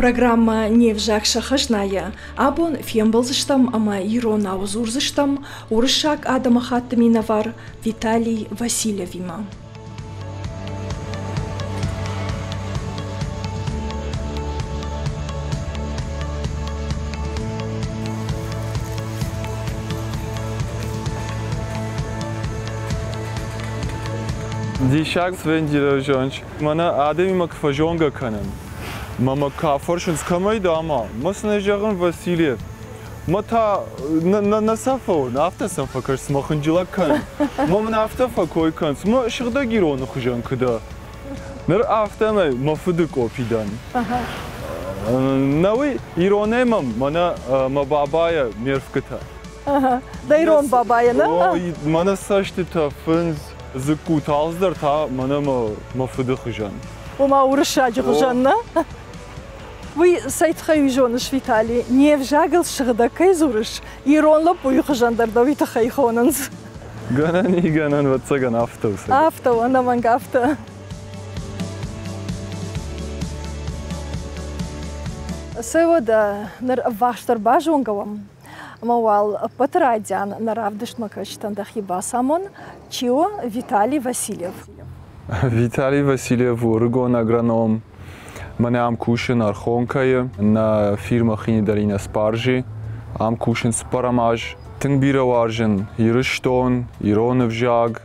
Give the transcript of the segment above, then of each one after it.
Программа «Невжак шахашная» абон фембалзыштам, ама ирона узурзыштам, урышак адамахаттаминавар Виталий Васильевима. Dişak svendire jonç. Mana ademi mak fajonga kanen. Mama ka forşuns kamaydı ama. Masne jağın Vasilyev. Mata na safo, nafta safa kars makıncılak kanen. Mama nafta fa koy kans. Ma şıgda gir onu kujan kıda. Ner afta me mafıdık opidan. Navi ironemam mana ma babaya mirfkıta. Da iron babaya ne? Mana saçtı ta fınz. Zıkkut alzdar ta mana ma fıdık kujan. Uma урышаджи хужанна. Вы сайтхай жонуш Виталий, не вжагал шыгда кайзурыш. Иронла пуй хужандарда витахай хонанс. Ганан и ганан ватсаган автов. Автов, ана манга авто. Севода нар ваштар бажонгавам. Мавал патрадян наравдыш макаштанда хиба самон чио Виталий Васильев. Виталий Васильев ургон агроном. Мене am кушен архонкае на фирма хиндарина спаржи. Am кушен спарамаж. Тингбира варжен ирыштон, ироневжаг.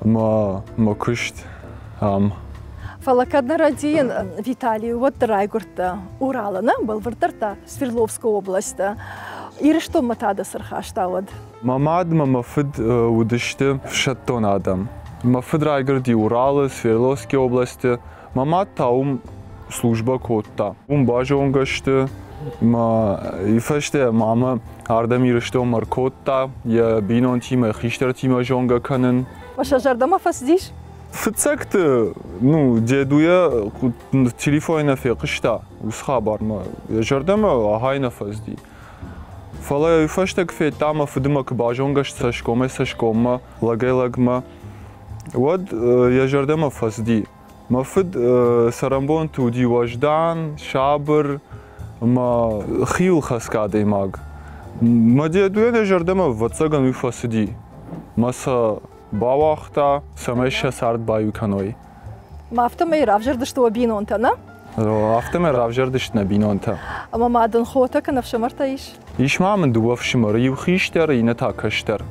Ма кушт am. Фалакадна радиен Виталий вот драйгурта Уралана был вартарта Свердловской области. Ирыштон матада сархаштавад. Мамад мафид удышты в шаттон адам. Мафид райгурди Уралы, Свердловской области. Мамад таум служба котта. Бажонгашты. Ифаште мама ардам ирыштон маркотта. Я бинон тима хиштер тима жонга канен. Ваша жардама фасдиш? Фцакты, дедуя телефона фекшта, усхабар ма. Я жардама ахайна фазди. Фала ифаштак фе тама фдма к бажонгаш сашкома лагелагма. Вот я жардама фазди. Мафд сарамбон туди важдан, шабр, ма хил хаскаде маг. Ма дедуя я жардама вацаган уфасди. Маса бавахта самеша сард баю каной. Ма автоме равжардыш то бинонта, на? Автоме равжардыш на бинонта. Ама мадан хота кана вшамарта иш? Иш мамын дуав шимар, ив хиштер и не такаштер.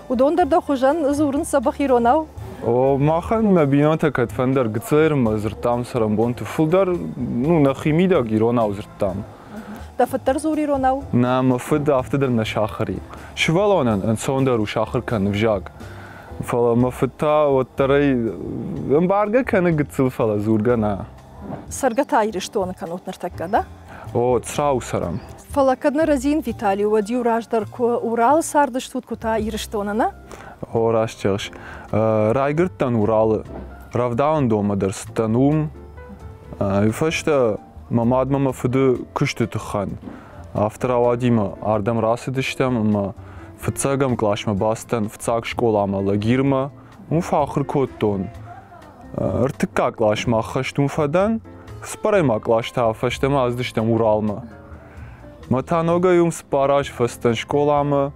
Удондер да хужан зурн сабах иронау? О, махан на бинонта катфандер гцер мазртам сарамбонту фулдар, на химида иронау зртам. Да фаттер зур иронау? На мафд автодер на шахари. Швалонан ан сондер у шахар кан вжаг. فلا مفتا و ترى امبارجا كان قتل فلا زورجنا. سرقة عيرشتون كانوا نرتكا ده؟ أو تسراو سرام. فلا كنا رزين فيتالي وديو راجدر كو أورال ساردش تود كتا عيرشتوننا؟ أو راشتش. رايجر تان أورال رافداون دوما درس تانوم. يفشت ماماد ماما فدو كشت تخان. أفتر أوادي ما أردم راسدشتم ما فتصاقم كلاش ما باستن فتصاق شكولا ما لاجيرما وفاخر كوتون ارتكا كلاش ما خشتون فدان سبري ما كلاش تا فشت ما ازدشتم ورالما متى نوغا يوم سباراش فستن شكولا ما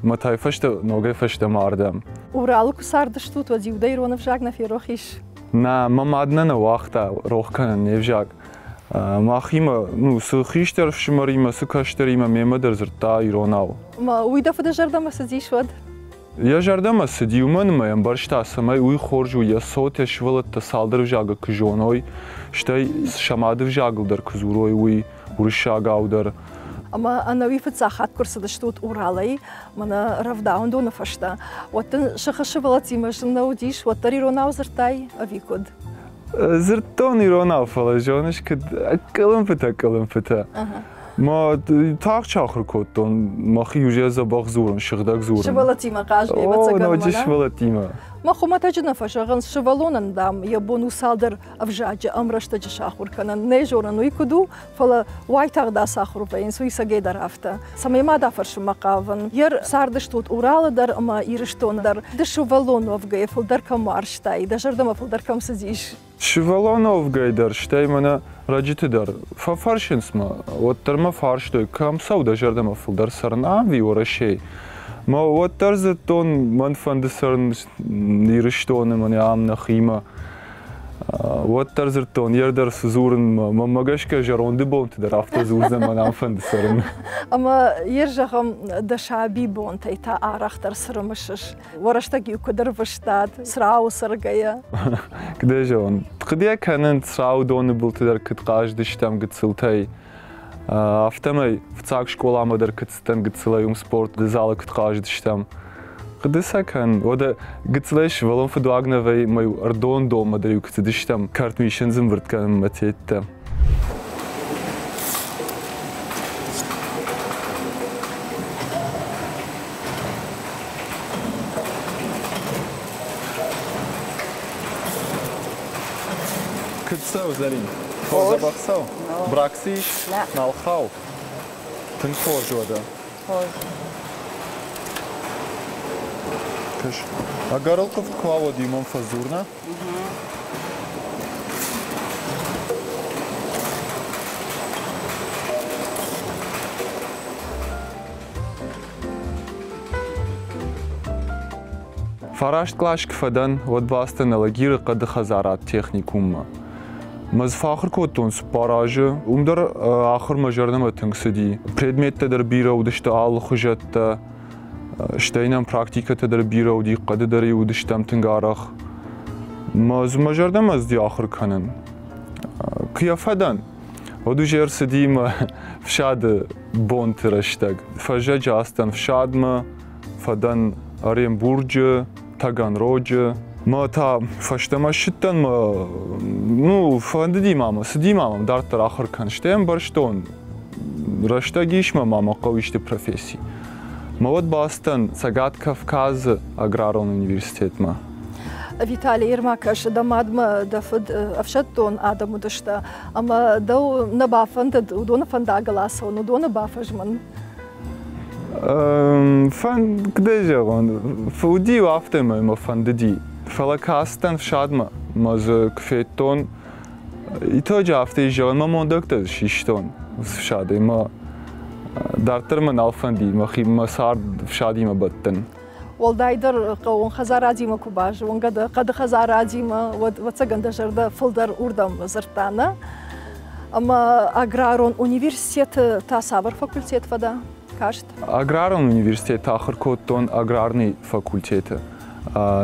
متى فشت نوغا فشت ماردم ورالو كساردش توت وديو دايرو نفجاق نفي روخيش نا ما مادنا نواختا روخ كان نفجاق ماخيما سخيشتر فشمريما سكاشتريما ميما درزرتا يروناو ما ويدا فدا جردما سديش ود يا جردما سدي ومن ما ينبرشتا سماي وي خورجو يا صوت شولت تصالدر جاغا كجونوي شتاي شمادر جاغل در كزوروي وي ورشاغاو در اما انا وي فتساخات كورس دشتوت اورالي منا رافداون دو نفشتا وتن شخشبلتي مشنو ديش وتري روناو زرتاي افيكود زرتون يروناو فلا جونش كد اكلم فتا ما تاخ آخر کتون ما خیوجه زباق زورن شغداق زورن شبالتی ما قاش بیبت سگرمانه نوچه شبالتی ما خو ما تجنا فشغن شبالونن دام يبونو سالدر افجاج امرشت جشاخور کنن نجورن ويكدو فلا وايتاغ دا ساخور بين سوي سگي درافتا سمي ما دافرش مقاون ير ساردش توت اورال در ما يرشتون در دشبالون وفگي فل در کم مارشتاي دجردم فل در کم سزيش Shvalonov gaydar shtay mana rajitidar. Farshensma, ottarma farshtoy kam sauda jardama fuldar sarna vi orashay. Ma ottarzeton man fandisarn nirishton man amna khima. Ottarzeton yerdar suzurn ma magashka jarondi bont dar afta zuzan man am fandisarn. Ama yerjagam da shabi bont ita arakhtar srmashsh. Warashtagi ukdar vashtad srau sargaya. Kdejon. Tqdiya kanent srau don bultidar kitqaj dishtam gitsiltay. Автомай в цак школа модер кытстан гыцлайум спорт залы кытqaj dishtam. Qdisakhan oda gitslash valon fduagnavay may ardon do madri kıtdishtam kartmishin zimvrtkan matetta. Kıtsav zarin. Hoza baksav. Braksish nalkhav. Tin khojoda. А горелков кваво димон фазурна? Фарашт клашк фадан от бастен алагир қады хазарат техникумма. Маз фахр котон спаражы, умдар ахыр мажарнама тыңсыди. Предметте дар бира удышты ал хужатта. Штейнам практиката дар бира уди қады дари удыштам тынгарах. Маз мажардам аз ди ахыр канан. Кияфадан. Оду жер сидима фшад бонт раштаг. Фажа джастан фшадма, фадан Оренбурджа, Таганроджа. Ма та фаштама шиттан ма, ну, фандиди мама, сиди мама, дартар ахыр кан. Штейм барштон. Раштагиш мама қавишти профессии. Мод Бостон, Сагат Кавказ, Аграрный университет ма. Виталий Ермакаш, дамадма дафд авшаттон адаму дашта, ама дау набафанд удона фандагаласа, удона бафажман. Фан где же он? Фуди афтема ма фандиди. Фалакастан фшадма, маз кфетон. И то же афте жан ма мондакта шиштон фшаде ма. دارتر من آلفندی مخی مسار شادی مبتن. والدایدر قوون خزارادی ما کوباج وان قد خزارادی ما و تسگنده جرده فلدر اردم زرتانه. اما اگرارون университет تا سابر فاکولتیت فدا کاشت. اگرارون университет آخر کودتون اگرارنی فاکولتیت.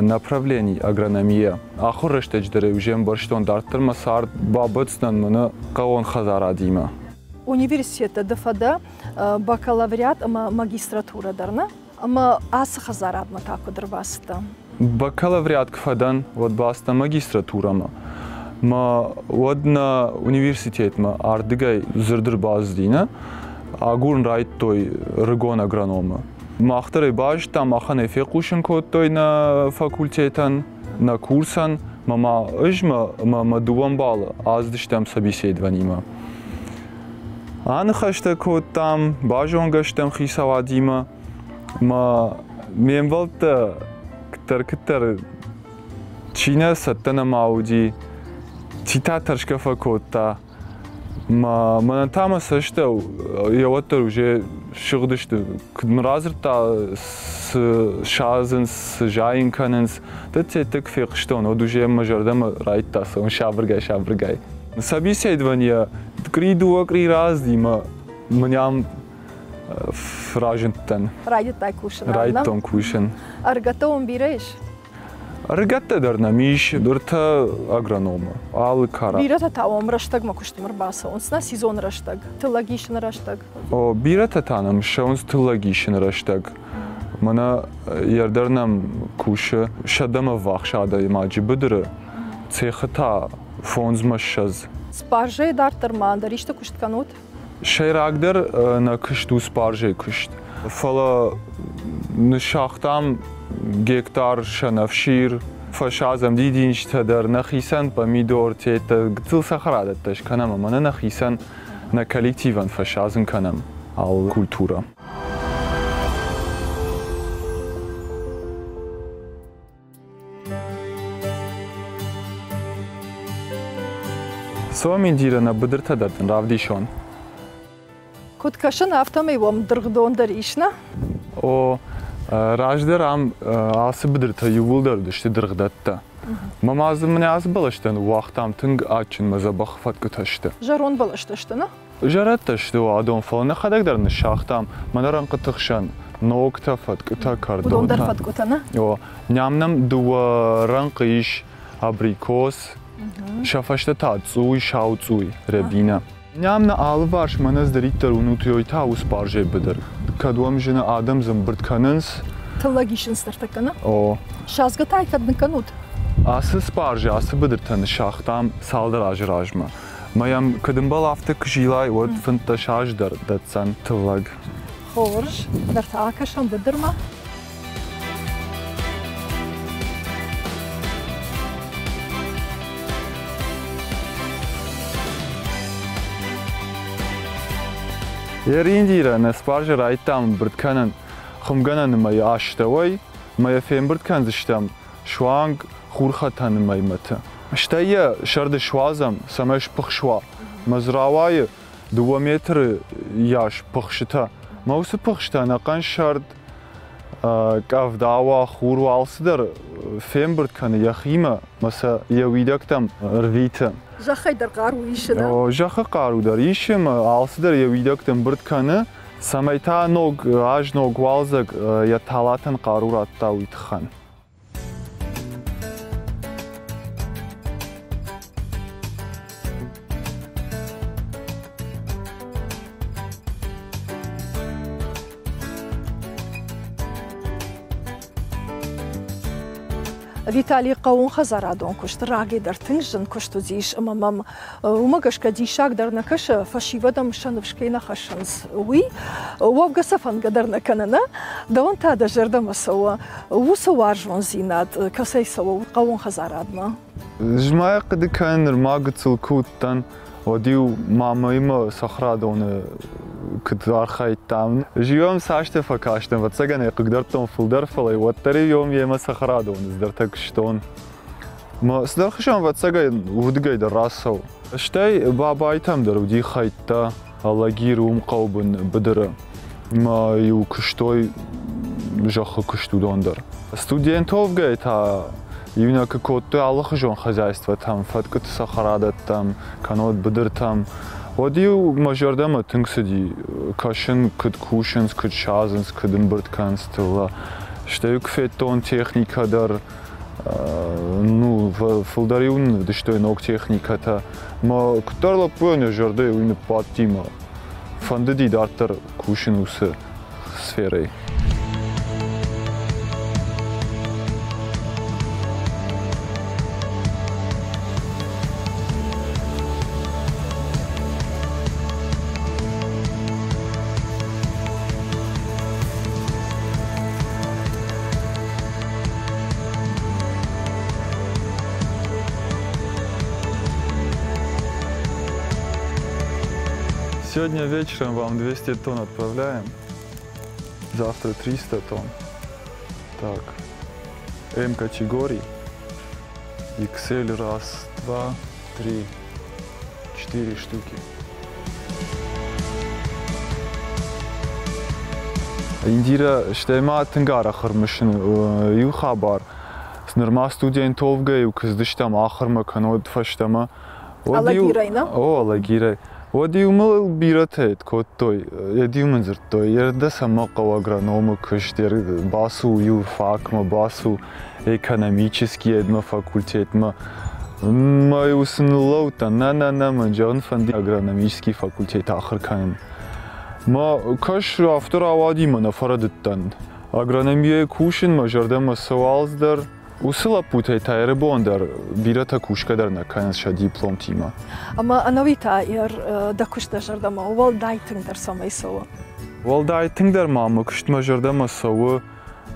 направлений агрономия. آخر رشته جدره وجیم برشتون دارتر مسار بابتستن من قوون خزارادی ما. Университета ДФД бакалавриат ама магистратура дарна, ама аз хазарадма тако дърбаста. Бакалавриат кфадан от баста магистратура ма от на университет ма ардигай зърдыр баздина, агурн райт той ръгон агронома. Махтарай баш там ахан ефекушен код той на факультетан, на курсан, мама ыжма ма дуван бала, аз дыштам собеседованима. آن خشته کودم باجون گشتم خیسوادیما ما میمولت کتر چینه ستن ماودی چیتا ترشکفه کودا ما من تام سشته یوتر وجه شغدشت کدم رازر تا شازن سجاین کننس دته تکفیقشتون و دوجه مجردم رایت تاسون شابرگای собеседование криду кри разди ма мням фражентен райдтай кушен райдтон кушен аргатон биреш аргатта дарна миш дурта агронома ал кара бирата таом раштаг ма куштимар баса онсна сезон раштаг тылагишен раштаг о бирата танам шонс тылагишен раштаг мана ярдарнам куша шадама вахшада маджи бдр цехата фонз машаз. Спаржей дартер манда ришта кушт канут? Шейрагдер на кышту спаржей кышт. Фала ншахтам гектар шанавшир фашазам дидинч тадер нахисан помидор тета гцил сахарадат таш канам мана нахисан на коллективан фашазен канам ал культура. Somin dirana bıdırta derdin ravdişon. Kutkaşın avtomayım dırgdondur işne. O rajder am ası bıdırta yuvuldardı işte dırgdatta. Mamazım ne az balıştan vaqtam tınг açın maza baxfat kutaştı. Jaron balıştıştı ne? Jarat taştı o adam falan ne kadar darını şaxtam. Manaran qıtıqşan nokta fat kuta kardo. Budon darfat kutana. O nyamnam duva ranqiş abrikos. Şafaşta tatsuy şautsuy rebina. Nyamna alvarş manaz deritter unutuyoy ta usparje bıdır. Kadvam jina adam zımbırtkanıns. Tılagişin sırtıkanı. O Şazgatay kadın kanut. ası sparje ası bıdır tanı şaxtam saldır ajrajma. Mayam kadınbal hafta kışilay ot fınta şajdar datsan tılag. Horj, darta akaşan bıdırma. Yerindira na sparje raytam bırtkanın xumganan may aştavay may fem bırtkan ziştam şuang xurxatan may mata. Ştaya şardı şwazam samaş pıxşwa mazravayı 2 metr yaş pıxşıta. Mausu pıxşta naqan şard kavdava xuru alsıdar fem bırtkanı yaxima masa yavidaktam rvita. Jaxay dar qaru işine. O jaxa qaru dar işim alsıdar yavidaktam bırtkanı samayta nog aj nog walzak yatalatan qaruratta uitxan. Виталий Qaun xazaradon kuştu, ragi dar tınjın kuştu ziş amamam umagaşka dişak dar nakaşı faşivadam şanıvşkayna xaşans. Uy, wavga safan gadar nakanana, da on ta da jarda masava, usa warjon zinat, kasay sava Qaun xazaradma. Jmaya qıdı kanır magıtsıl kuttan odiu mamayma sahradonu кыт архайтам. Живем саште факаштем, вот цагане кыгдартон фулдерфалай, вот тари йом ема сахарадон, издартак штон. Ма сдархшам вот цагай удгай да расов. Штай бабайтам дар уди хайтта, алагир умқаубын быдыры. Ма ю кыштой жаха кыштудон дар. Студентов гай та Юна какой-то аллахжон хозяйство там, фаткат сахарадат там, канот быдыр там. Одиу мажордама тыңсыди, кашын кыт кушынс, кыт шазынс, кыдын быртканс тыла. Штаю кфеттон техникадар, ну, фылдариун, да что и ног техниката. Ма кутарла пойня жорды уйны паттима. Фандыди дартар кушын усы сферой. Сегодня вечером вам 200 тонн отправляем, завтра 300 тонн. Так, М категорий, XL раз, 2, 3, 4 штуки. Индира штема тынгара хырмышын ю хабар. Снырма студентовга ю кыздыштам ахырма канод фаштама. Алагирайна? О, алагирай. Одиу мал биратет коттой, едиу манзыртой, ерда сама қау агрономы кыштер, басу юрфакма, басу экономический едма факультетма. Май усынылаута, на манжан фанди агрономический факультет ахыр канын. Ма каш автор авадима нафарадыттан. Агрономия кушин мажардама савалздар, Усыла путай тайры бондар, бирата кушкадар на канша диплом тима. Ама анавита да кушта жардама, валдайтыңдар самай сова. Валдайтыңдар мама куштма жардама сова,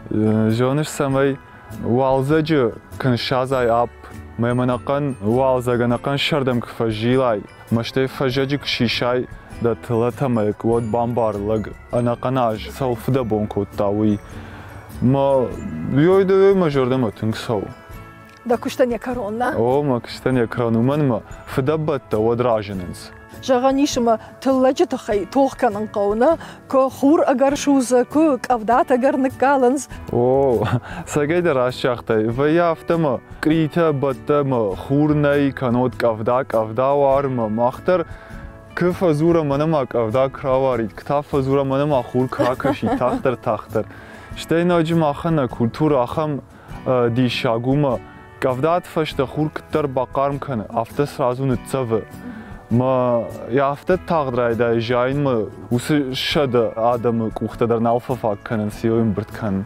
жаныш самай валзаджы каншазай ап, майманакан валзаганакан шардам кфажилай, маштай фажаджы кшишай да тылатамайк вот бамбарлаг анаканаж салфда бонкоттауи. Ма йойда мажордама тыңсау. Да куштания корона. О, ма куштания корона. Уманма фдаббатта одражененс. Жаганишма тылладжа хай тохканан қауна, ко хур агар шуза, ко кавдат агар ныккаланс. О, сагайда рашахтай. Ваяфтама крита баттама хурнай канот кавда варма махтар. Кфазура манама кавда краварит, ктафазура манама хур кракаши тахтар. Штейнаджи махана культура ахам дишагума. Кавдат фашта хур ктар бақарм кана, афта сразу нцава. Ма яфта тагдрайда жайн ма усы шада адам кухтадар налфа факканан сиоим брткан.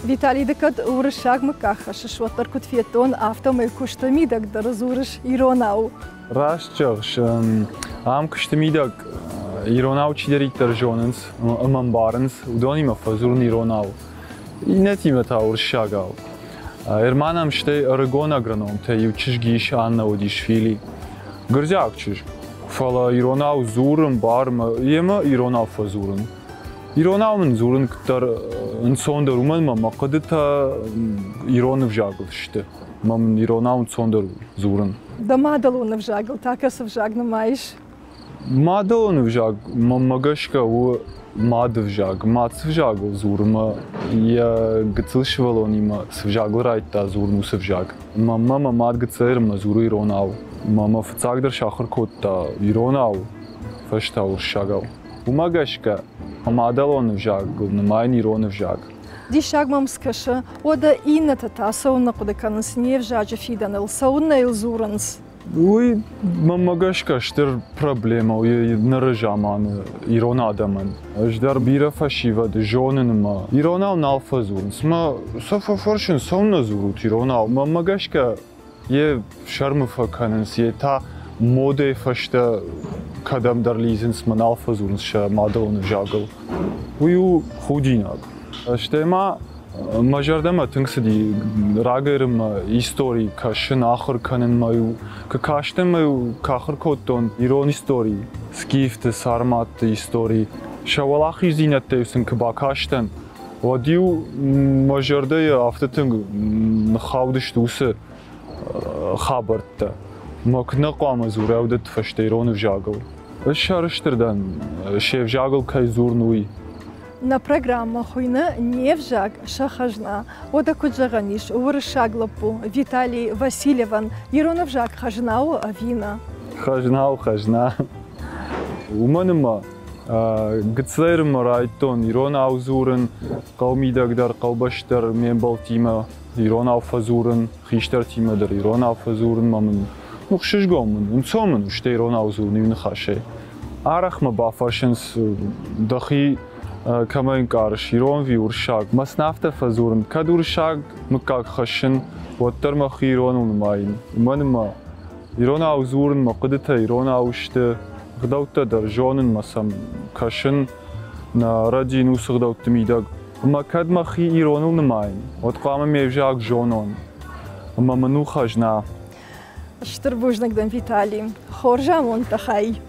Виталий, декад урышаг макаха, шишватар кут фиетон автомай куштамидак да разурыш иронау. Рашчагш, ам куштамидак иронау чидериктар жоненс, амамбаренс, удонима фазурн иронау. И нетима та урышагау. Ерманам штей арагон агроном, те ючишгиш Анна Одишвили. Грзякчиш. Фала иронау зурн барма, ема иронау фазурн. Иронау мен зурн ктар инсондер уман ма мақадита иронов жагл ште. Мам иронау инсондер зурн. Да мадалунов жагл, такасов жагна маиш. Мадалунов жаг, мамагашка у мадов жаг, мацв жагл зурма. Я гцилшвалонима свжагл райта зурну свжаг. Мама мад гцерма зуру иронау. Мама фцагдер шахар котта иронау. Фашта уршагал. Умагашка Амадалонов жагл, намайн иронов жаг. Ди шагмам скаша, ода ината та сауна кудаканс нев жаджа фиданел, сауна илзуранс. Уй, мамагашка штер проблема, уй наражаман ирона адаман. Ждар бира фашива де жоненма. Иронау налфазурнс, ма софафоршен сауна зурут иронау. Мамагашка е шармуфаканс, е та моде фашта кадам дар лизенс man alfazurns ša madalon žagl. Uju hudinag. Štema majardama tungsadi ragairım istori kaşın ahır kanın mayu kaşten mayu kahır kotton iron istori skifte sarmat istori şavalach izinette üsün kbakaşten vadiu majardaya aftatın nxavdış duсы xabartta Макна қама зуревдет фаштейронов жагл. Шарыштердан шев жагл кайзурнуи. На программа хуйна невжаг шахажна. Ода куджаганиш урышаглапу Виталий Васильеван иронов жаг хажнау авина. Хажна. Уманыма гцлерма райтон ирон аузурен қаумидагдар қалбаштар мен балтима ирон ауфазурен хиштар тимадар ирон ауфазурен мамын Мухшиш гомын, унцомын уштей рон аузурни винхаше. Арахма бафашенс дахи камайн карш ирон ви уршаг. Маснафта фазурн кад уршаг мукак хашен ваттар махи ирон унмайн. Уманыма ирон аузурн мақадита ирон ауште гдаута дар жонын масам кашен на ради нусу гдаута мидаг. Макад махи ирон унмайн. Отқама мевжаг жонон. Маману хажна. Штырбужнак дан Виталий. Хоржам он тахай.